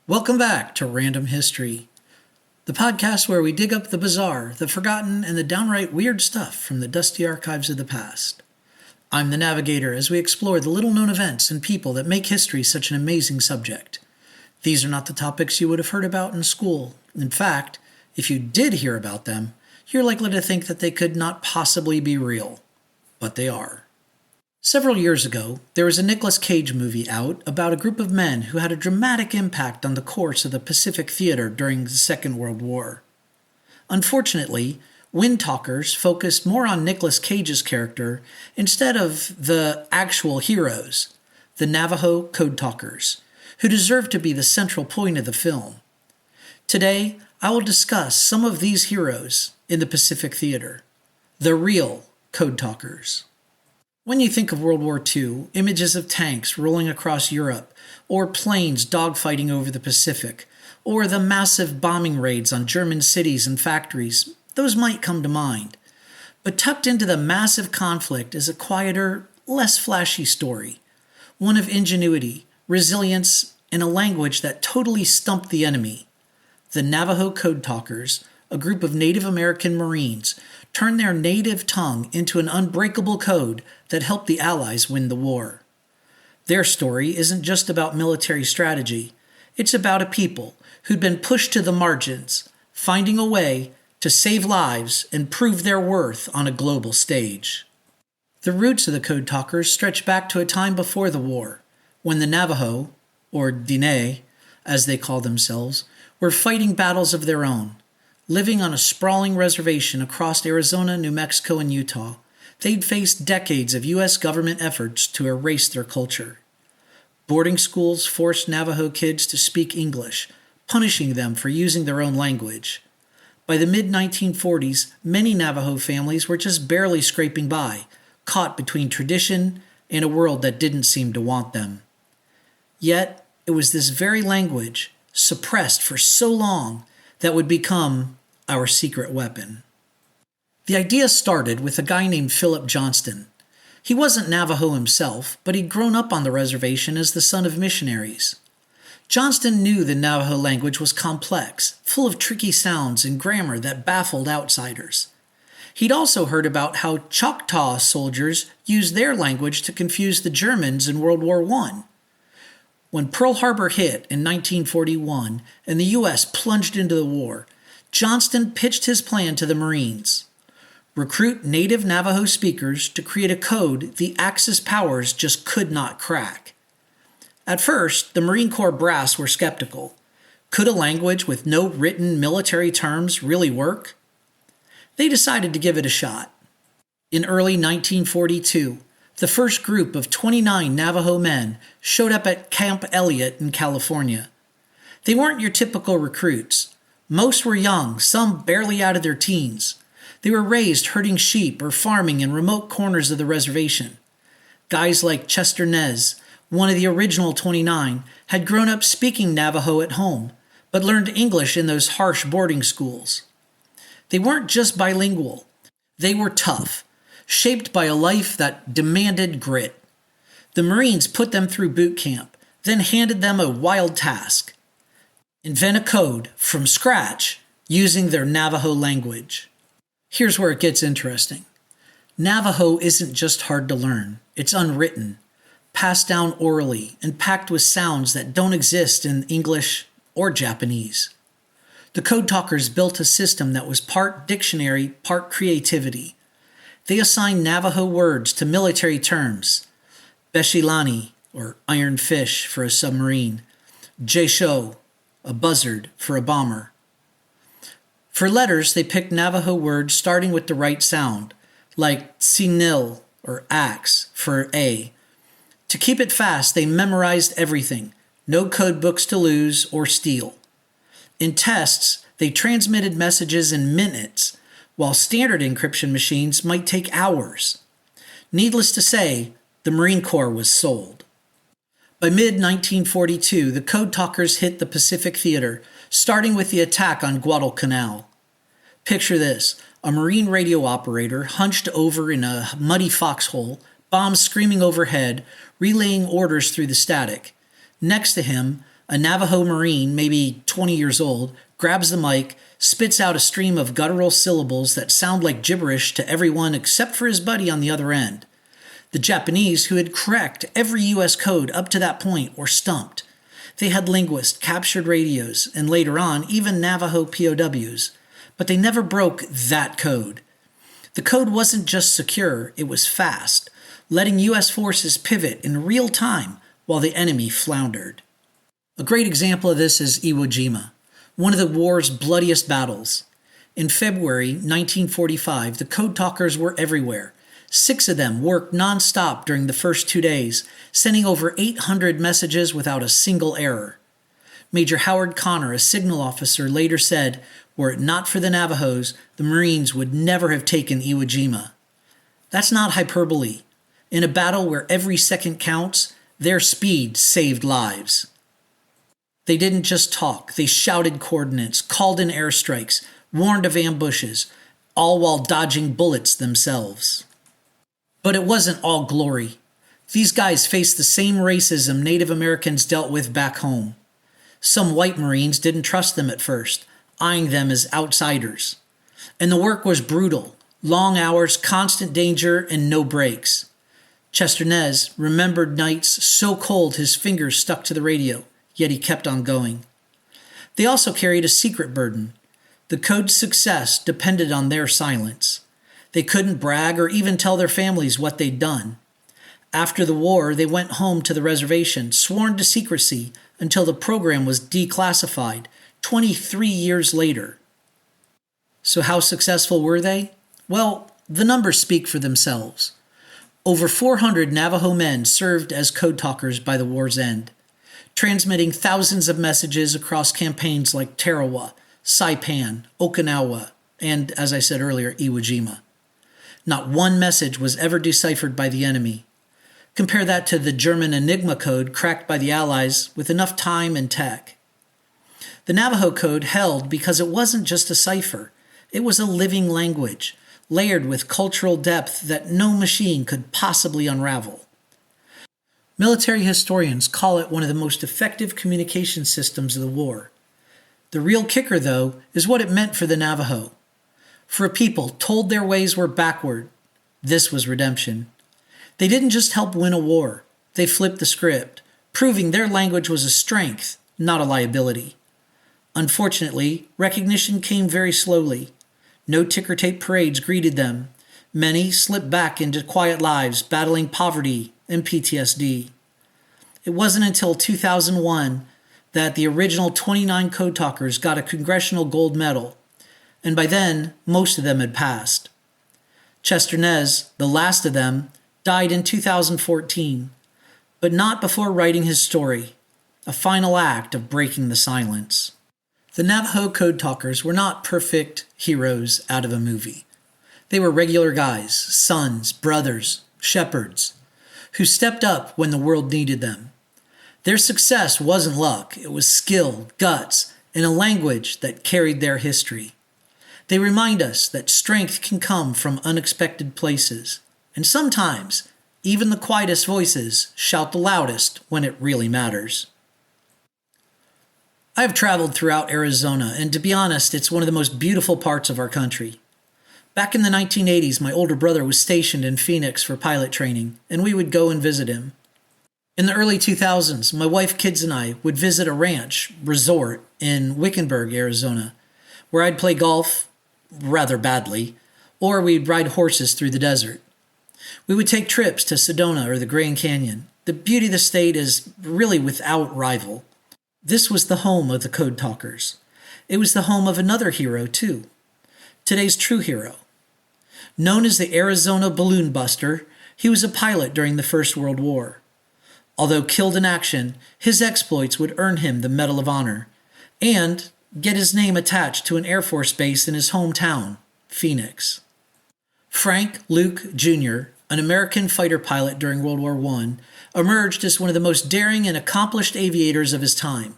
Welcome back to Random History, the podcast where we dig up the bizarre, the forgotten, and the downright weird stuff from the dusty archives of the past. I'm the navigator as we explore the little-known events and people that make history such an amazing subject. These are not the topics you would have heard about in school. In fact, if you did hear about them, you're likely to think that they could not possibly be real. But they are. Several years ago, there was a Nicolas Cage movie out about a group of men who had a dramatic impact on the course of the Pacific Theater during the Second World War. Unfortunately, Windtalkers focused more on Nicolas Cage's character instead of the actual heroes, the Navajo Code Talkers, who deserve to be the central point of the film. Today, I will discuss some of these heroes in the Pacific Theater, the real Code Talkers. When you think of World War II, images of tanks rolling across Europe, or planes dogfighting over the Pacific, or the massive bombing raids on German cities and factories, those might come to mind. But tucked into the massive conflict is a quieter, less flashy story, one of ingenuity, resilience, and a language that totally stumped the enemy. The Navajo Code Talkers, a group of Native American Marines, turned their native tongue into an unbreakable code that helped the Allies win the war. Their story isn't just about military strategy. It's about a people who'd been pushed to the margins, finding a way to save lives and prove their worth on a global stage. The roots of the Code Talkers stretch back to a time before the war, when the Navajo, or Diné, as they call themselves, were fighting battles of their own. Living on a sprawling reservation across Arizona, New Mexico, and Utah, they'd faced decades of U.S. government efforts to erase their culture. Boarding schools forced Navajo kids to speak English, punishing them for using their own language. By the mid-1940s, many Navajo families were just barely scraping by, caught between tradition and a world that didn't seem to want them. Yet, it was this very language, suppressed for so long, that would become our secret weapon. The idea started with a guy named Philip Johnston. He wasn't Navajo himself, but he'd grown up on the reservation as the son of missionaries. Johnston knew the Navajo language was complex, full of tricky sounds and grammar that baffled outsiders. He'd also heard about how Choctaw soldiers used their language to confuse the Germans in World War I. When Pearl Harbor hit in 1941 and the U.S. plunged into the war, Johnston pitched his plan to the Marines. Recruit native Navajo speakers to create a code the Axis powers just could not crack. At first, the Marine Corps brass were skeptical. Could a language with no written military terms really work? They decided to give it a shot. In early 1942, the first group of 29 Navajo men showed up at Camp Elliott in California. They weren't your typical recruits. Most were young, some barely out of their teens. They were raised herding sheep or farming in remote corners of the reservation. Guys like Chester Nez, one of the original 29, had grown up speaking Navajo at home, but learned English in those harsh boarding schools. They weren't just bilingual. They were tough, shaped by a life that demanded grit. The Marines put them through boot camp, then handed them a wild task: invent a code from scratch using their Navajo language. Here's where it gets interesting. Navajo isn't just hard to learn. It's unwritten, passed down orally, and packed with sounds that don't exist in English or Japanese. The Code Talkers built a system that was part dictionary, part creativity. They assigned Navajo words to military terms: Beshilani, or iron fish for a submarine; Jesho, a buzzard for a bomber. For letters, they picked Navajo words starting with the right sound, like Sinil, or axe, for A. To keep it fast, they memorized everything. No code books to lose or steal. In tests, they transmitted messages in minutes, while standard encryption machines might take hours. Needless to say, the Marine Corps was sold. By mid-1942, the Code Talkers hit the Pacific Theater, starting with the attack on Guadalcanal. Picture this: a Marine radio operator hunched over in a muddy foxhole, bombs screaming overhead, relaying orders through the static. Next to him, A Navajo Marine, maybe 20 years old, grabs the mic, spits out a stream of guttural syllables that sound like gibberish to everyone except for his buddy on the other end. The Japanese, who had cracked every U.S. code up to that point, were stumped. They had linguists, captured radios, and later on, even Navajo POWs. But they never broke that code. The code wasn't just secure, it was fast, letting U.S. forces pivot in real time while the enemy floundered. A great example of this is Iwo Jima, one of the war's bloodiest battles. In February 1945, the Code Talkers were everywhere. 6 of them worked non-stop during the first 2 days, sending over 800 messages without a single error. Major Howard Connor, a signal officer, later said, "Were it not for the Navajos, the Marines would never have taken Iwo Jima." That's not hyperbole. In a battle where every second counts, their speed saved lives. They didn't just talk, they shouted coordinates, called in airstrikes, warned of ambushes, all while dodging bullets themselves. But it wasn't all glory. These guys faced the same racism Native Americans dealt with back home. Some white Marines didn't trust them at first, eyeing them as outsiders. And the work was brutal. Long hours, constant danger, and no breaks. Chester Nez remembered nights so cold his fingers stuck to the radio, yet he kept on going. They also carried a secret burden. The code's success depended on their silence. They couldn't brag or even tell their families what they'd done. After the war, they went home to the reservation, sworn to secrecy until the program was declassified 23 years later. So how successful were they? Well, the numbers speak for themselves. Over 400 Navajo men served as code talkers by the war's end, transmitting thousands of messages across campaigns like Tarawa, Saipan, Okinawa, and, as I said earlier, Iwo Jima. Not one message was ever deciphered by the enemy. Compare that to the German Enigma code cracked by the Allies with enough time and tech. The Navajo code held because it wasn't just a cipher. It was a living language, layered with cultural depth that no machine could possibly unravel. Military historians call it one of the most effective communication systems of the war. The real kicker, though, is what it meant for the Navajo. For a people told their ways were backward, this was redemption. They didn't just help win a war, they flipped the script, proving their language was a strength, not a liability. Unfortunately, recognition came very slowly. No ticker tape parades greeted them. Many slipped back into quiet lives, battling poverty and PTSD. It wasn't until 2001 that the original 29 Code Talkers got a Congressional Gold Medal, and by then, most of them had passed. Chester Nez, the last of them, died in 2014, but not before writing his story, a final act of breaking the silence. The Navajo Code Talkers were not perfect heroes out of a movie. They were regular guys, sons, brothers, shepherds, who stepped up when the world needed them. Their success wasn't luck, it was skill, guts, and a language that carried their history. They remind us that strength can come from unexpected places, and sometimes even the quietest voices shout the loudest when it really matters. I have traveled throughout Arizona, and to be honest, it's one of the most beautiful parts of our country. Back in the 1980s, my older brother was stationed in Phoenix for pilot training, and we would go and visit him. In the early 2000s, my wife, kids, and I would visit a ranch resort in Wickenburg, Arizona, where I'd play golf, rather badly, or we'd ride horses through the desert. We would take trips to Sedona or the Grand Canyon. The beauty of the state is really without rival. This was the home of the Code Talkers. It was the home of another hero, too. Today's true hero. Known as the Arizona Balloon Buster, he was a pilot during the First World War. Although killed in action, his exploits would earn him the Medal of Honor and get his name attached to an Air Force base in his hometown, Phoenix. Frank Luke Jr., an American fighter pilot during World War I, emerged as one of the most daring and accomplished aviators of his time.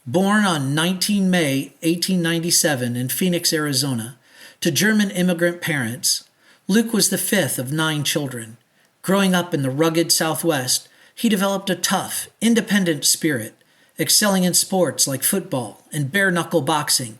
Born on 19 May 1897 in Phoenix, Arizona, to German immigrant parents, Luke was the 5th of 9 children. Growing up in the rugged Southwest, he developed a tough, independent spirit, excelling in sports like football and bare-knuckle boxing,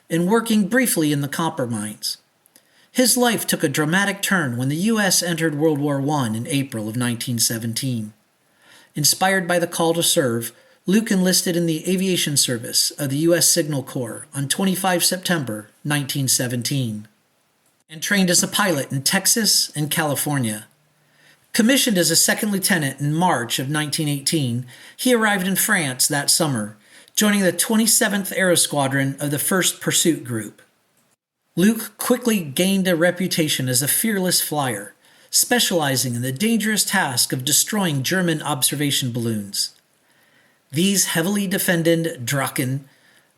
and working briefly in the copper mines. His life took a dramatic turn when the U.S. entered World War I in April of 1917. Inspired by the call to serve, Luke enlisted in the aviation service of the U.S. Signal Corps on 25 September 1917 and trained as a pilot in Texas and California. Commissioned as a second lieutenant in March of 1918, he arrived in France that summer, joining the 27th Aero Squadron of the 1st Pursuit Group. Luke quickly gained a reputation as a fearless flyer, specializing in the dangerous task of destroying German observation balloons. These heavily defended Drachen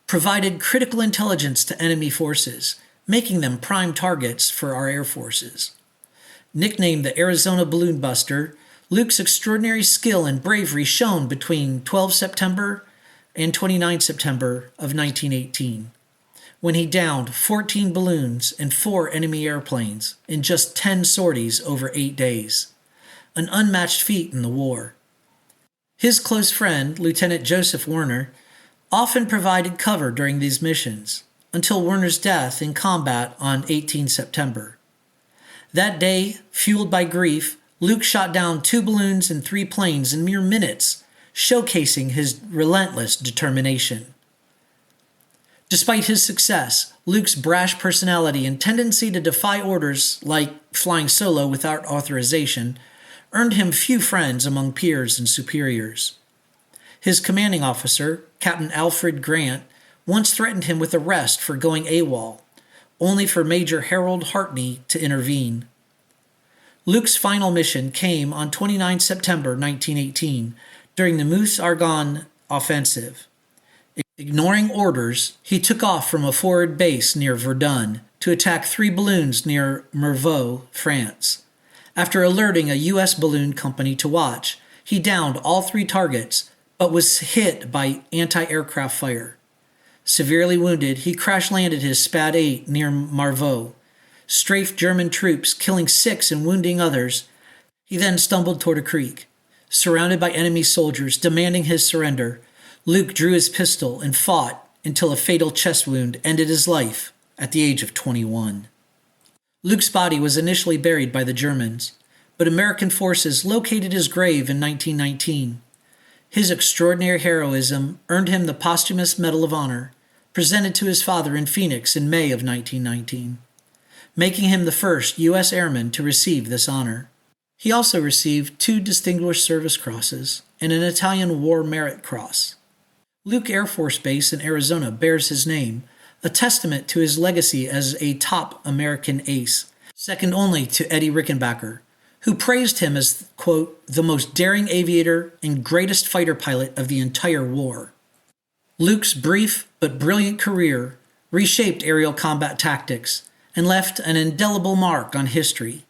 provided critical intelligence to enemy forces, making them prime targets for our air forces. Nicknamed the Arizona Balloon Buster, Luke's extraordinary skill and bravery shone between 12 September and 29 September of 1918, when he downed 14 balloons and 4 enemy airplanes in just 10 sorties over 8 days, an unmatched feat in the war. His close friend, Lieutenant Joseph Werner, often provided cover during these missions, until Werner's death in combat on 18 September. That day, fueled by grief, Luke shot down 2 balloons and 3 planes in mere minutes, showcasing his relentless determination. Despite his success, Luke's brash personality and tendency to defy orders, like flying solo without authorization, earned him few friends among peers and superiors. His commanding officer, Captain Alfred Grant, once threatened him with arrest for going AWOL, only for Major Harold Hartney to intervene. Luke's final mission came on 29 September 1918 during the Meuse-Argonne offensive. Ignoring orders, he took off from a forward base near Verdun to attack 3 balloons near Mervaux, France. After alerting a U.S. balloon company to watch, he downed all 3 targets, but was hit by anti-aircraft fire. Severely wounded, he crash-landed his Spad-8 near Marvaux, strafed German troops, killing 6 and wounding others. He then stumbled toward a creek. Surrounded by enemy soldiers demanding his surrender, Luke drew his pistol and fought until a fatal chest wound ended his life at the age of 21. Luke's body was initially buried by the Germans, but American forces located his grave in 1919. His extraordinary heroism earned him the posthumous Medal of Honor, presented to his father in Phoenix in May of 1919, making him the first U.S. airman to receive this honor. He also received 2 Distinguished Service Crosses and an Italian War Merit Cross. Luke Air Force Base in Arizona bears his name, a testament to his legacy as a top American ace, second only to Eddie Rickenbacker, who praised him as, quote, the most daring aviator and greatest fighter pilot of the entire war. Luke's brief but brilliant career reshaped aerial combat tactics and left an indelible mark on history.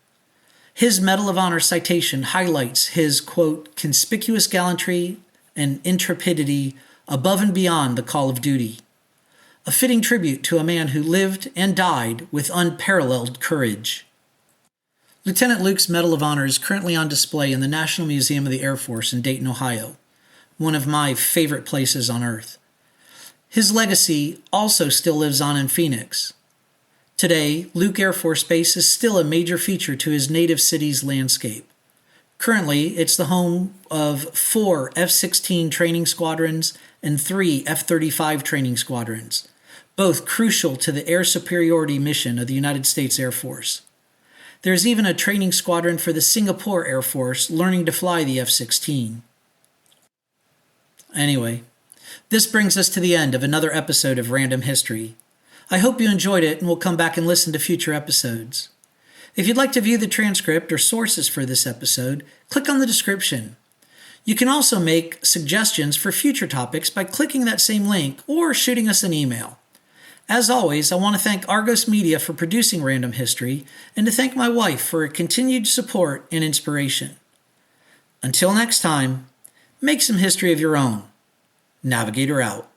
His Medal of Honor citation highlights his, quote, conspicuous gallantry and intrepidity above and beyond the call of duty, a fitting tribute to a man who lived and died with unparalleled courage. Lieutenant Luke's Medal of Honor is currently on display in the National Museum of the Air Force in Dayton, Ohio, one of my favorite places on Earth. His legacy also still lives on in Phoenix. Today, Luke Air Force Base is still a major feature to his native city's landscape. Currently, it's the home of 4 F-16 training squadrons and 3 F-35 training squadrons, both crucial to the air superiority mission of the United States Air Force. There's even a training squadron for the Singapore Air Force learning to fly the F-16. Anyway, this brings us to the end of another episode of Random History. I hope you enjoyed it and will come back and listen to future episodes. If you'd like to view the transcript or sources for this episode, click on the description. You can also make suggestions for future topics by clicking that same link or shooting us an email. As always, I want to thank Argos Media for producing Random History and to thank my wife for her continued support and inspiration. Until next time, make some history of your own. Navigator out.